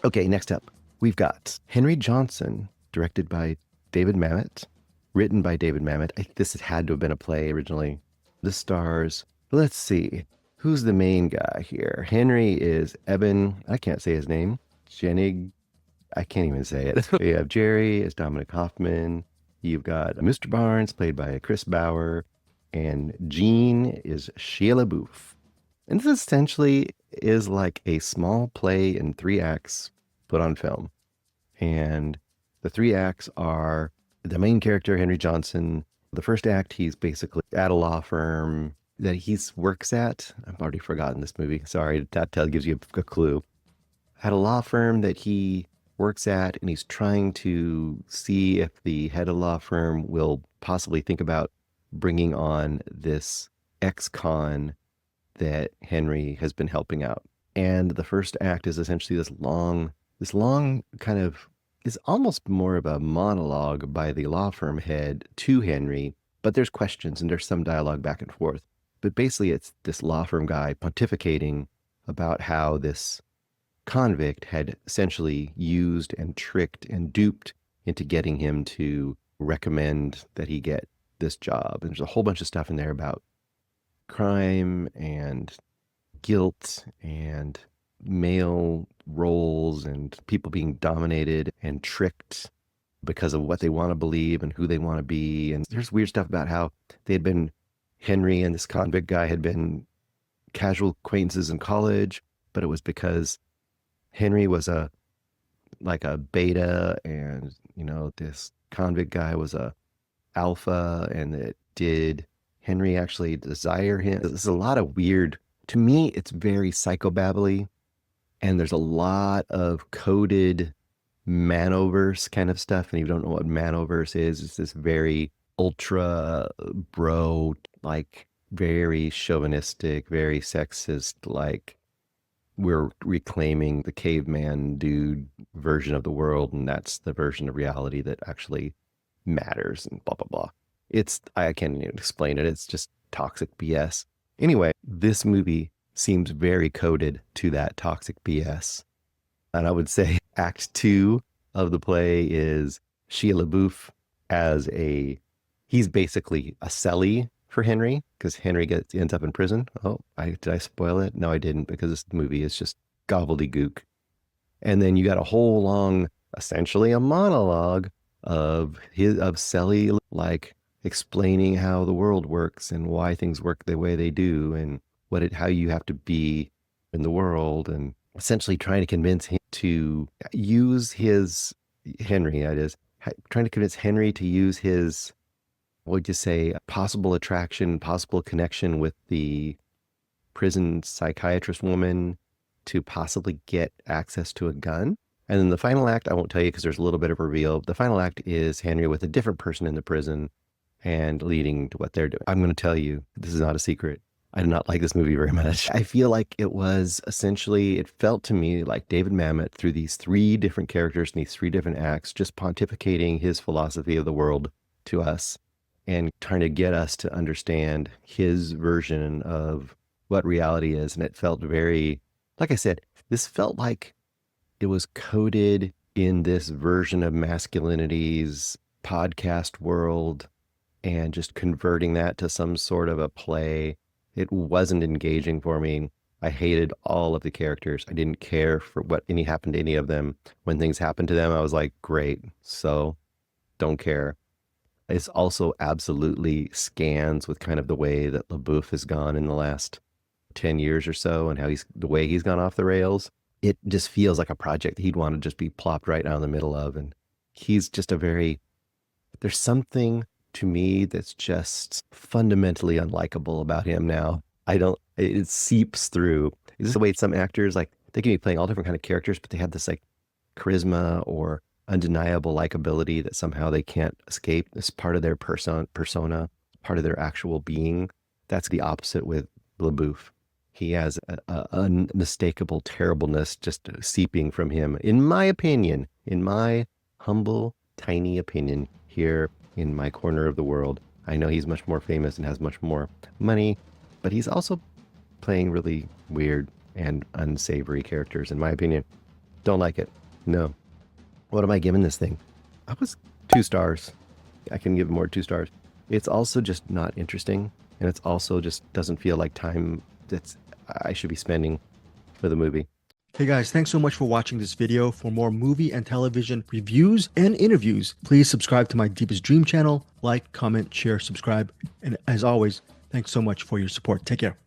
Okay, next up, we've got Henry Johnson, directed by David Mamet, written by David Mamet. This had to have been a play originally. The stars, let's see, who's the main guy here? Henry is Eben, I can't say his name, Jenig, I can't even say it. You have Jerry as Dominic Hoffman. You've got Mr. Barnes, played by Chris Bauer, and Jean is Shia LaBeouf. And this essentially is like a small play in 3 acts put on film. And the 3 acts are the main character, Henry Johnson. The first act, he's basically at a law firm that he works at. I've already forgotten this movie. Sorry, that gives you a clue. At a law firm that he works at, and he's trying to see if the head of the law firm will possibly think about bringing on this ex-con that Henry has been helping out. And the first act is essentially this long kind of, is almost more of a monologue by the law firm head to Henry, but there's questions and there's some dialogue back and forth. But basically it's this law firm guy pontificating about how this convict had essentially used and tricked and duped into getting him to recommend that he get this job. And there's a whole bunch of stuff in there about crime and guilt and male roles and people being dominated and tricked because of what they want to believe and who they want to be. And there's weird stuff about how Henry and this convict guy had been casual acquaintances in college, but it was because Henry was a beta, and this convict guy was a alpha, and did Henry actually desire him? There's a lot of weird, to me it's very psychobabbly, and there's a lot of coded manoverse kind of stuff, and you don't know what manoverse is. It's this very ultra bro, like very chauvinistic, very sexist, like we're reclaiming the caveman dude version of the world, and that's the version of reality that actually matters, and blah, blah, blah. I can't even explain it. It's just toxic BS. Anyway, this movie seems very coded to that toxic BS. And I would say act 2 of the play is Shia LaBeouf he's basically a cellie for Henry, because Henry ends up in prison. Oh, did I spoil it? No, I didn't, because this movie is just gobbledygook. And then you got a whole long, essentially a monologue of cellie, like explaining how the world works and why things work the way they do, and how you have to be in the world, and essentially trying to convince him to use trying to convince Henry to use his, what would you say, possible attraction, possible connection with the prison psychiatrist woman to possibly get access to a gun. And then the final act, I won't tell you because there's a little bit of a reveal. The final act is Henry with a different person in the prison and leading to what they're doing. I'm going to tell you, this is not a secret. I did not like this movie very much. I feel like it felt to me like David Mamet, through these 3 different characters and these 3 different acts, just pontificating his philosophy of the world to us and trying to get us to understand his version of what reality is. And it felt very, like I said, this felt like it was coded in this version of masculinity's podcast world and just converting that to some sort of a play. It wasn't engaging for me. I hated all of the characters. I didn't care for what happened to any of them. When things happened to them, I was like, great. So don't care. It's also absolutely scans with kind of the way that LaBeouf has gone in the last 10 years or so, and how the way he's gone off the rails. It just feels like a project that he'd want to just be plopped right down the middle of. And he's just there's something to me that's just fundamentally unlikable about him now. It seeps through. Is this the way some actors, like, they can be playing all different kind of characters, but they have this like charisma or undeniable likability that somehow they can't escape. It's part of their persona, part of their actual being. That's the opposite with LaBeouf. He has a unmistakable terribleness just seeping from him, in my opinion, in my humble, tiny opinion here in my corner of the world. I know he's much more famous and has much more money, but he's also playing really weird and unsavory characters, in my opinion. Don't like it. No. What am I giving this thing? I was 2 stars. I can give it more 2 stars. It's also just not interesting, and it's also just doesn't feel like time that's I should be spending for the movie. Hey guys, thanks so much for watching this video. For more movie and television reviews and interviews, please subscribe to my Deepest Dream channel. Like, comment, share, subscribe. And as always, thanks so much for your support. Take care.